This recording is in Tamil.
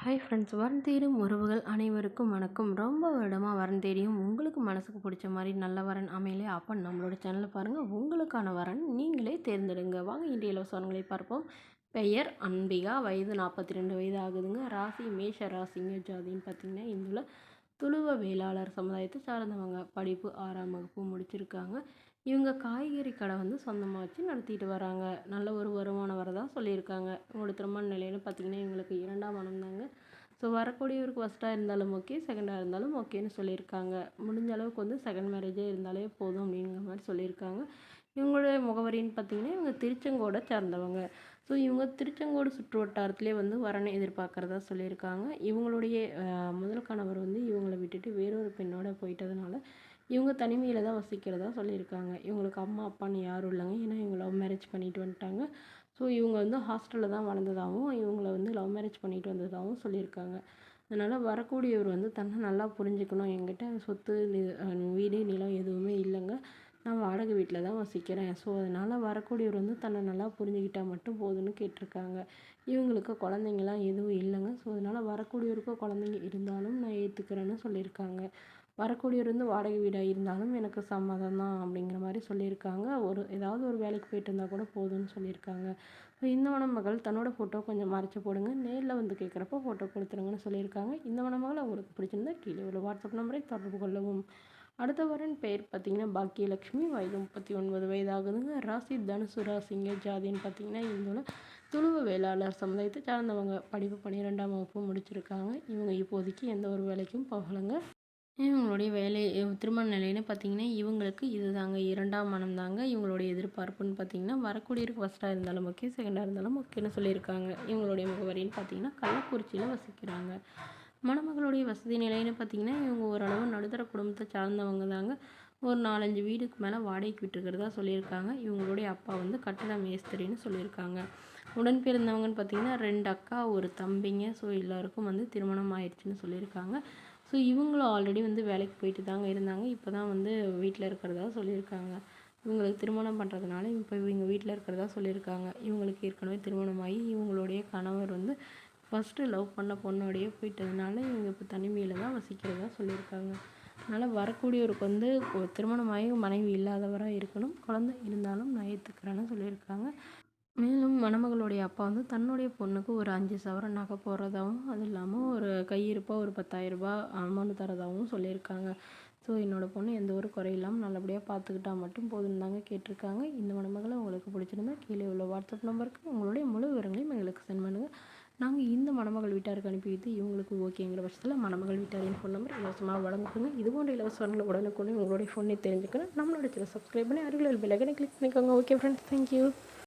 ஹாய் ஃப்ரெண்ட்ஸ், வரன் தேடும் உறவுகள் அனைவருக்கும் வணக்கம். ரொம்ப வருடமாக வரன் தேடியும் உங்களுக்கு மனசுக்கு பிடிச்ச மாதிரி நல்ல வரன் அமையலே. அப்போ நம்மளோட சேனலை பாருங்கள், உங்களுக்கான வரன் நீங்களே தேர்ந்தெடுங்க. வாங்க இன்றைய இலவசங்களை பார்ப்போம். பெயர் அன்பிகா, வயது 42 வயது ஆகுதுங்க. ராசி மேஷ ராசிங்க. ஜாதின்னு பார்த்தீங்கன்னா இந்துல துளுவ வேளாளர் சமுதாயத்தை சார்ந்தவங்க. படிப்பு 6ஆம் வகுப்பு முடிச்சிருக்காங்க. இவங்க காய்கறி கடை சொந்தமாக வச்சு நடத்திட்டு வராங்க. நல்ல ஒரு வருமானம் வரதா சொல்லியிருக்காங்க. உங்களோட திருமண நிலையில பார்த்தீங்கன்னா இவங்களுக்கு 2ஆம் மனம் தாங்க. ஸோ வரக்கூடியவருக்கு ஃபஸ்ட்டாக இருந்தாலும் ஓகே, செகண்டாக இருந்தாலும் ஓகேன்னு சொல்லியிருக்காங்க. முடிஞ்ச அளவுக்கு செகண்ட் மேரேஜே இருந்தாலே போதும் அப்படிங்கிற மாதிரி சொல்லியிருக்காங்க. இவங்களுடைய முகவரின்னு பார்த்தீங்கன்னா இவங்க திருச்செங்கோடை சார்ந்தவங்க. ஸோ இவங்க திருச்செங்கோடு சுற்று வட்டாரத்திலே வரனை எதிர்பார்க்குறதா சொல்லியிருக்காங்க. இவங்களுடைய முதல் கணவர் இவங்களை விட்டுட்டு வேறொரு பெண்ணோட போயிட்டதுனால இவங்க தனிமையில் தான் வசிக்கிறதா சொல்லியிருக்காங்க. இவங்களுக்கு அம்மா அப்பான்னு யாரும் இல்லைங்க. ஏன்னா இவங்க லவ் மேரேஜ் பண்ணிட்டு வந்துட்டாங்க. ஸோ இவங்க ஹாஸ்டலில் தான் வளர்ந்ததாகவும் இவங்களை லவ் மேரேஜ் பண்ணிட்டு வந்ததாகவும் சொல்லியிருக்காங்க. அதனால் வரக்கூடியவர் தன்னை நல்லா புரிஞ்சுக்கணும். என்கிட்ட சொத்து வீடு நிலம் எதுவுமே இல்லைங்க, நான் வாடகை வீட்டில் தான் வசிக்கிறேன். ஸோ அதனால் வரக்கூடியவர் தன்னை நல்லா புரிஞ்சுக்கிட்டால் மட்டும் போதும்னு கேட்டிருக்காங்க. இவங்களுக்கு குழந்தைங்களாம் எதுவும் இல்லைங்க. ஸோ அதனால் வரக்கூடியவருக்கும் குழந்தைங்க இருந்தாலும் நான் ஏற்றுக்கிறேன்னு சொல்லியிருக்காங்க. வரக்கூடியவர் வாடகை வீடாக இருந்தாலும் எனக்கு சம்மதம் தான் அப்படிங்கிற மாதிரி சொல்லியிருக்காங்க. ஏதாவது ஒரு வேலைக்கு போயிட்டு இருந்தால் கூட போதும்னு சொல்லியிருக்காங்க. ஸோ இந்த மணமகள் தன்னோட ஃபோட்டோ கொஞ்சம் மறைச்சி போடுங்க, நேரில் கேட்குறப்போ ஃபோட்டோ கொடுத்துருங்கன்னு சொல்லியிருக்காங்க. இந்த மணமகள் உங்களுக்கு பிடிச்சிருந்தா கீழே உள்ள வாட்ஸ்அப் நம்பரை தொடர்பு கொள்ளவும். அடுத்த வரன் பெயர் பார்த்தீங்கன்னா பாக்கியலட்சுமி, வயது 39 வயது ஆகுதுங்க. ராசி தனுசு ராசிங்க. ஜாதின்னு பார்த்தீங்கன்னா இந்துல துளுவ வேளாளர் சமுதாயத்தை சார்ந்தவங்க. படிப்பு 12ஆம் வகுப்பு முடிச்சிருக்காங்க. இவங்க இப்போதைக்கு எந்த ஒரு வேலைக்கும் போகலைங்க. இவங்களுடைய வேலை திருமண நிலைன்னு பார்த்தீங்கன்னா இவங்களுக்கு இதுதாங்க 2ஆம் மனம் தாங்க. இவங்களுடைய எதிர்பார்ப்புன்னு பார்த்தீங்கன்னா வரக்கூடியவருக்கு ஃபஸ்ட்டாக இருந்தாலும் ஓகே, செகண்டாக இருந்தாலும் ஓகேன்னு சொல்லியிருக்காங்க. இவங்களுடைய முகவரின்னு பார்த்தீங்கன்னா கள்ளக்குறிச்சியில் வசிக்கிறாங்க. மணமகளுடைய வசதி நிலைன்னு பார்த்தீங்கன்னா இவங்க ஓரளவு நடுத்தர குடும்பத்தை சார்ந்தவங்க தாங்க. ஒரு 4-5 வீடுக்கு மேலே வாடகைக்கு விட்டுருக்கிறதா சொல்லியிருக்காங்க. இவங்களுடைய அப்பா கட்டட மேஸ்திரின்னு சொல்லியிருக்காங்க. உடன் பிறந்தவங்கன்னு பார்த்தீங்கன்னா 2 அக்கா, ஒரு தம்பிங்க. ஸோ எல்லாருக்கும் திருமணம் ஆயிடுச்சுன்னு சொல்லியிருக்காங்க. ஸோ இவங்களும் ஆல்ரெடி வேலைக்கு போயிட்டு தாங்க இருந்தாங்க. இப்போ தான் வீட்டில் இருக்கிறதா சொல்லியிருக்காங்க. இவங்களுக்கு திருமணம் பண்ணுறதுனால இப்போ இவங்க வீட்டில் இருக்கிறதா சொல்லியிருக்காங்க. இவங்களுக்கு ஏற்கனவே திருமணமாகி இவங்களுடைய கணவர் ஃபஸ்ட்டு லவ் பண்ண பொண்ணோடையே போயிட்டதுனால இவங்க இப்போ தனிமையில் தான் வசிக்கிறதா சொல்லியிருக்காங்க. அதனால் வரக்கூடியவருக்கு திருமணமாகி மனைவி இல்லாதவராக இருக்கணும், குழந்தை இருந்தாலும் நான் ஏற்றுக்கிறேன்னு சொல்லியிருக்காங்க. மேலும் மணமகளுடைய அப்பா தன்னுடைய பொண்ணுக்கு ஒரு 5 சவரன் நகை போடுறதாகவும், அது இல்லாமல் ஒரு கையிருப்பாக ஒரு 10,000 ரூபாய் அமௌண்ட் தரதாகவும் சொல்லியிருக்காங்க. ஸோ என்னோடய பொண்ணு எந்த ஒரு குறையில்லாமல் நல்லபடியாக பார்த்துக்கிட்டா மட்டும் போதும்னு தாங்க கேட்டிருக்காங்க. இந்த மணமகளை உங்களுக்கு பிடிச்சிருந்தா கீழே உள்ள வாட்ஸ்அப் நம்பருக்கு உங்களுடைய முழு விவரங்களையும் எங்களுக்கு சென்ட் பண்ணுங்கள். நாங்கள் இந்த மணமகள் வீட்டாருக்கு அனுப்பி வைத்து இவங்களுக்கு ஓகேங்கிற பட்சத்தில் மணமகள் வீட்டாரின் ஃபோன் நம்பர் இலவசமாக வழங்குங்க. இது போன்ற இலவசங்களை உடனுக்குடன் உங்களுடைய ஃபோனை தெரிஞ்சுக்கணும். நம்மளோட சேனல் சப்ஸ்கிரைப் பண்ணி அருகில் பெல் ஐகானை கிளிக் பண்ணிக்கோங்க. Okay friends, thank you.